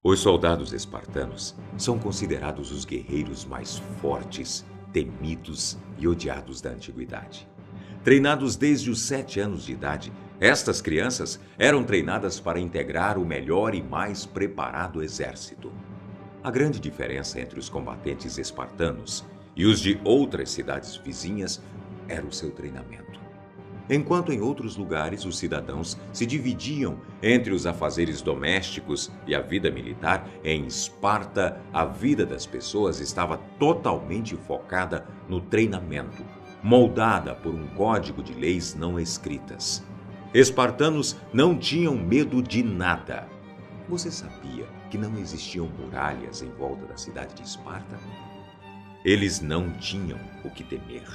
Os soldados espartanos são considerados os guerreiros mais fortes, temidos e odiados da antiguidade. Treinados desde os 7 anos de idade, estas crianças eram treinadas para integrar o melhor e mais preparado exército. A grande diferença entre os combatentes espartanos e os de outras cidades vizinhas era o seu treinamento. Enquanto em outros lugares os cidadãos se dividiam entre os afazeres domésticos e a vida militar, em Esparta a vida das pessoas estava totalmente focada no treinamento, moldada por um código de leis não escritas. Espartanos não tinham medo de nada. Você sabia que não existiam muralhas em volta da cidade de Esparta? Eles não tinham o que temer.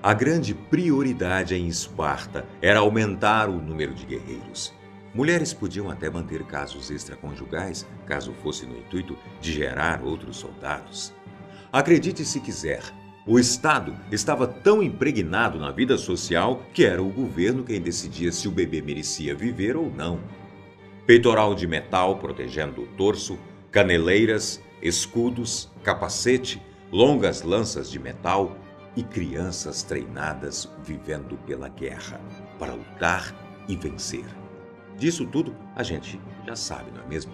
A grande prioridade em Esparta era aumentar o número de guerreiros. Mulheres podiam até manter casos extraconjugais, caso fosse no intuito de gerar outros soldados. Acredite se quiser, o Estado estava tão impregnado na vida social que era o governo quem decidia se o bebê merecia viver ou não. Peitoral de metal protegendo o torso, caneleiras, escudos, capacete, longas lanças de metal e crianças treinadas vivendo pela guerra, para lutar e vencer. Disso tudo a gente já sabe, não é mesmo?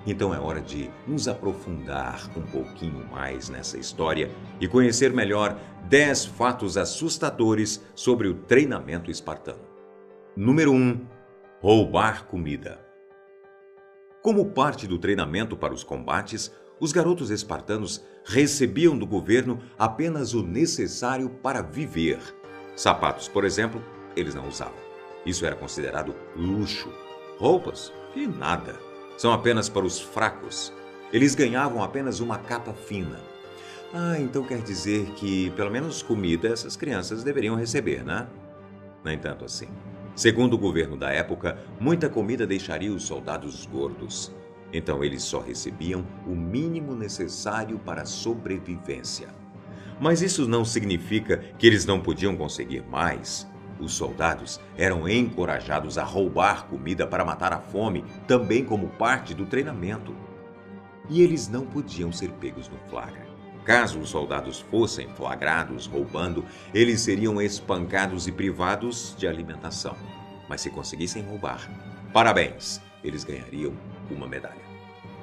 Então é hora de nos aprofundar um pouquinho mais nessa história e conhecer melhor 10 fatos assustadores sobre o treinamento espartano. Número 1. Roubar comida. Como parte do treinamento para os combates, os garotos espartanos recebiam do governo apenas o necessário para viver. Sapatos, por exemplo, eles não usavam. Isso era considerado luxo. Roupas? E nada. São apenas para os fracos. Eles ganhavam apenas uma capa fina. Então quer dizer que pelo menos comida essas crianças deveriam receber, né? Nem tanto assim. Segundo o governo da época, muita comida deixaria os soldados gordos. Então eles só recebiam o mínimo necessário para a sobrevivência. Mas isso não significa que eles não podiam conseguir mais. Os soldados eram encorajados a roubar comida para matar a fome, também como parte do treinamento. E eles não podiam ser pegos no flagra. Caso os soldados fossem flagrados roubando, eles seriam espancados e privados de alimentação. Mas se conseguissem roubar, parabéns, eles ganhariam uma medalha.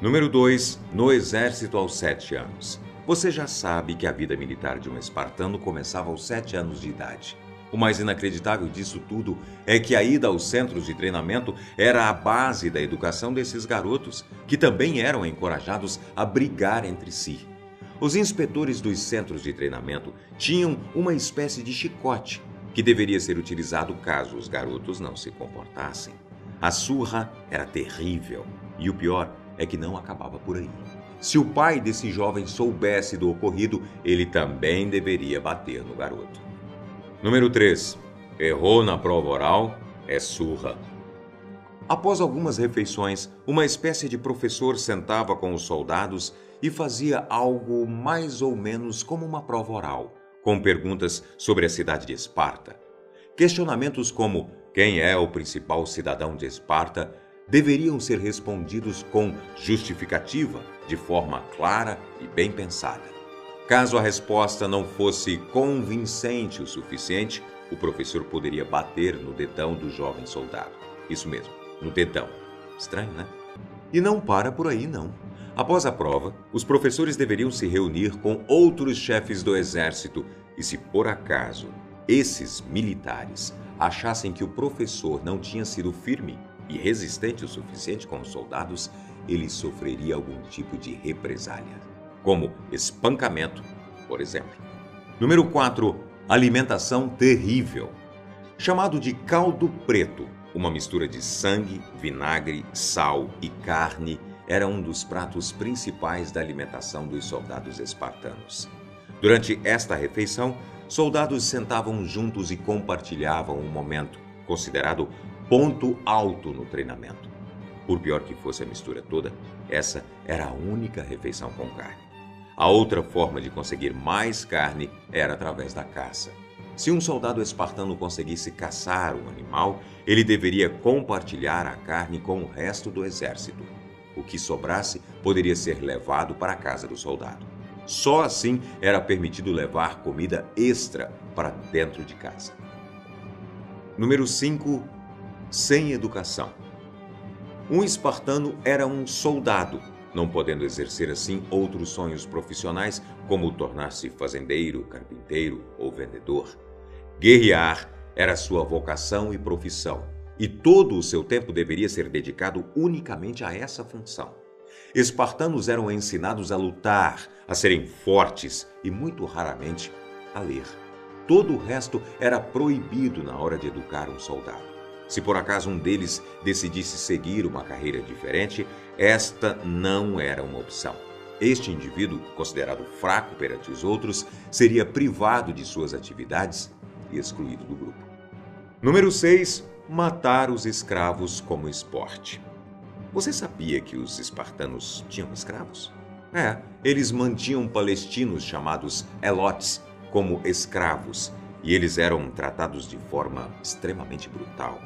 Número 2. No exército aos 7 anos. Você já sabe que a vida militar de um espartano começava aos 7 anos de idade. O mais inacreditável disso tudo é que a ida aos centros de treinamento era a base da educação desses garotos, que também eram encorajados a brigar entre si. Os inspetores dos centros de treinamento tinham uma espécie de chicote que deveria ser utilizado caso os garotos não se comportassem. A surra era terrível e o pior é que não acabava por aí. Se o pai desse jovem soubesse do ocorrido, ele também deveria bater no garoto. Número 3. Errou na prova oral, é surra. Após algumas refeições, uma espécie de professor sentava com os soldados e fazia algo mais ou menos como uma prova oral, com perguntas sobre a cidade de Esparta. Questionamentos como quem é o principal cidadão de Esparta deveriam ser respondidos com justificativa, de forma clara e bem pensada. Caso a resposta não fosse convincente o suficiente, o professor poderia bater no dedão do jovem soldado. Isso mesmo, no dedão. Estranho, né? E não para por aí, não. Após a prova, os professores deveriam se reunir com outros chefes do exército e, se por acaso esses militares achassem que o professor não tinha sido firme e resistente o suficiente com os soldados, ele sofreria algum tipo de represália, como espancamento, por exemplo. Número 4. Alimentação terrível. Chamado de caldo preto, uma mistura de sangue, vinagre, sal e carne, era um dos pratos principais da alimentação dos soldados espartanos. Durante esta refeição, soldados sentavam juntos e compartilhavam um momento, considerado ponto alto no treinamento. Por pior que fosse a mistura toda, essa era a única refeição com carne. A outra forma de conseguir mais carne era através da caça. Se um soldado espartano conseguisse caçar um animal, ele deveria compartilhar a carne com o resto do exército. O que sobrasse poderia ser levado para a casa do soldado. Só assim era permitido levar comida extra para dentro de casa. Número 5. Sem educação. Um espartano era um soldado, não podendo exercer assim outros sonhos profissionais, como tornar-se fazendeiro, carpinteiro ou vendedor. Guerrear era sua vocação e profissão, e todo o seu tempo deveria ser dedicado unicamente a essa função. Espartanos eram ensinados a lutar, a serem fortes e, muito raramente, a ler. Todo o resto era proibido na hora de educar um soldado. Se por acaso um deles decidisse seguir uma carreira diferente, esta não era uma opção. Este indivíduo, considerado fraco perante os outros, seria privado de suas atividades e excluído do grupo. Número 6. Matar os escravos como esporte. Você sabia que os espartanos tinham escravos? Eles mantinham palestinos chamados helotes como escravos, e eles eram tratados de forma extremamente brutal.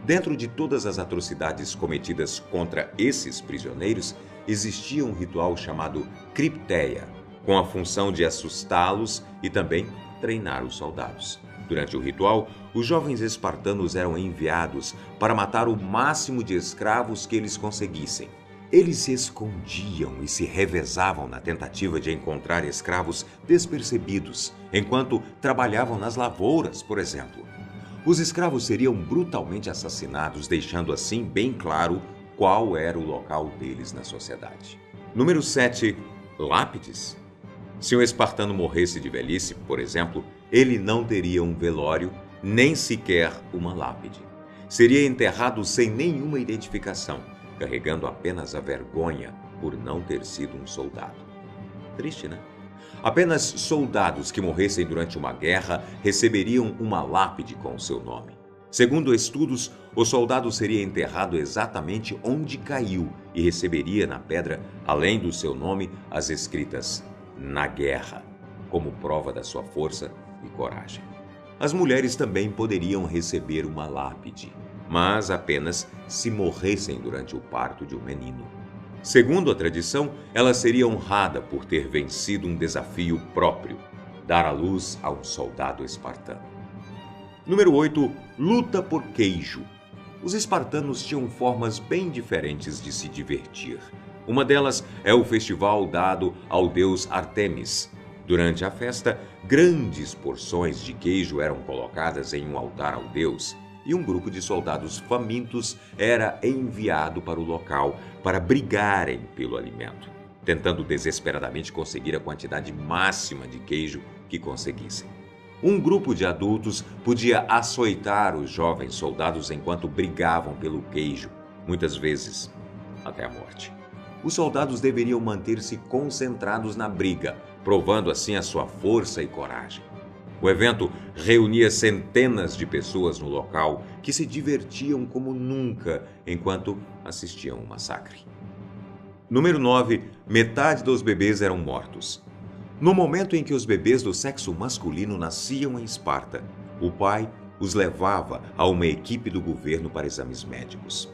Dentro de todas as atrocidades cometidas contra esses prisioneiros, existia um ritual chamado cripteia, com a função de assustá-los e também treinar os soldados. Durante o ritual, os jovens espartanos eram enviados para matar o máximo de escravos que eles conseguissem. Eles se escondiam e se revezavam na tentativa de encontrar escravos despercebidos, enquanto trabalhavam nas lavouras, por exemplo. Os escravos seriam brutalmente assassinados, deixando assim bem claro qual era o local deles na sociedade. Número 7. Lápides. Se um espartano morresse de velhice, por exemplo, ele não teria um velório, nem sequer uma lápide. Seria enterrado sem nenhuma identificação, carregando apenas a vergonha por não ter sido um soldado. Triste, né? Apenas soldados que morressem durante uma guerra receberiam uma lápide com o seu nome. Segundo estudos, o soldado seria enterrado exatamente onde caiu e receberia na pedra, além do seu nome, as escritas "Na guerra", como prova da sua força e coragem. As mulheres também poderiam receber uma lápide, mas apenas se morressem durante o parto de um menino. Segundo a tradição, ela seria honrada por ter vencido um desafio próprio, dar à luz a um soldado espartano. Número 8. Luta por queijo. Os espartanos tinham formas bem diferentes de se divertir. Uma delas é o festival dado ao deus Ártemis. Durante a festa, grandes porções de queijo eram colocadas em um altar ao deus, e um grupo de soldados famintos era enviado para o local para brigarem pelo alimento, tentando desesperadamente conseguir a quantidade máxima de queijo que conseguissem. Um grupo de adultos podia açoitar os jovens soldados enquanto brigavam pelo queijo, muitas vezes até a morte. Os soldados deveriam manter-se concentrados na briga, provando assim a sua força e coragem. O evento reunia centenas de pessoas no local que se divertiam como nunca enquanto assistiam ao massacre. Número 9. Metade dos bebês eram mortos. No momento em que os bebês do sexo masculino nasciam em Esparta, o pai os levava a uma equipe do governo para exames médicos.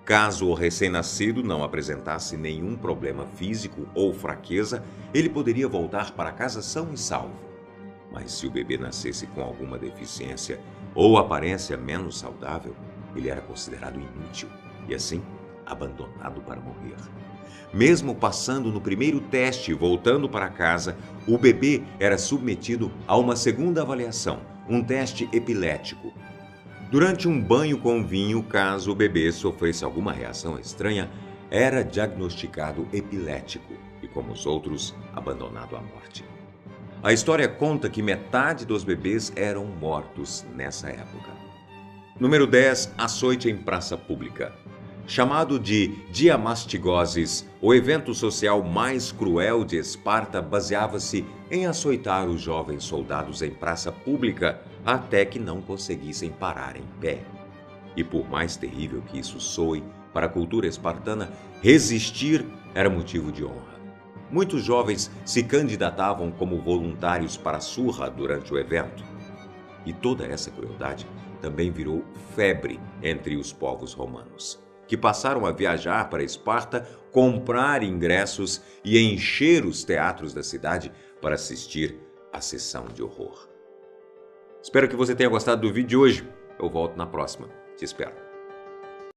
Caso o recém-nascido não apresentasse nenhum problema físico ou fraqueza, ele poderia voltar para casa são e salvo. Mas se o bebê nascesse com alguma deficiência ou aparência menos saudável, ele era considerado inútil e, assim, abandonado para morrer. Mesmo passando no primeiro teste e voltando para casa, o bebê era submetido a uma segunda avaliação, um teste epilético. Durante um banho com vinho, caso o bebê sofresse alguma reação estranha, era diagnosticado epilético e, como os outros, abandonado à morte. A história conta que metade dos bebês eram mortos nessa época. Número 10. Açoite em praça pública. Chamado de diamastigoses, o evento social mais cruel de Esparta baseava-se em açoitar os jovens soldados em praça pública até que não conseguissem parar em pé. E por mais terrível que isso soe, para a cultura espartana, resistir era motivo de honra. Muitos jovens se candidatavam como voluntários para a surra durante o evento. E toda essa crueldade também virou febre entre os povos romanos, que passaram a viajar para Esparta comprar ingressos e encher os teatros da cidade para assistir à sessão de horror. Espero que você tenha gostado do vídeo de hoje. Eu volto na próxima. Te espero.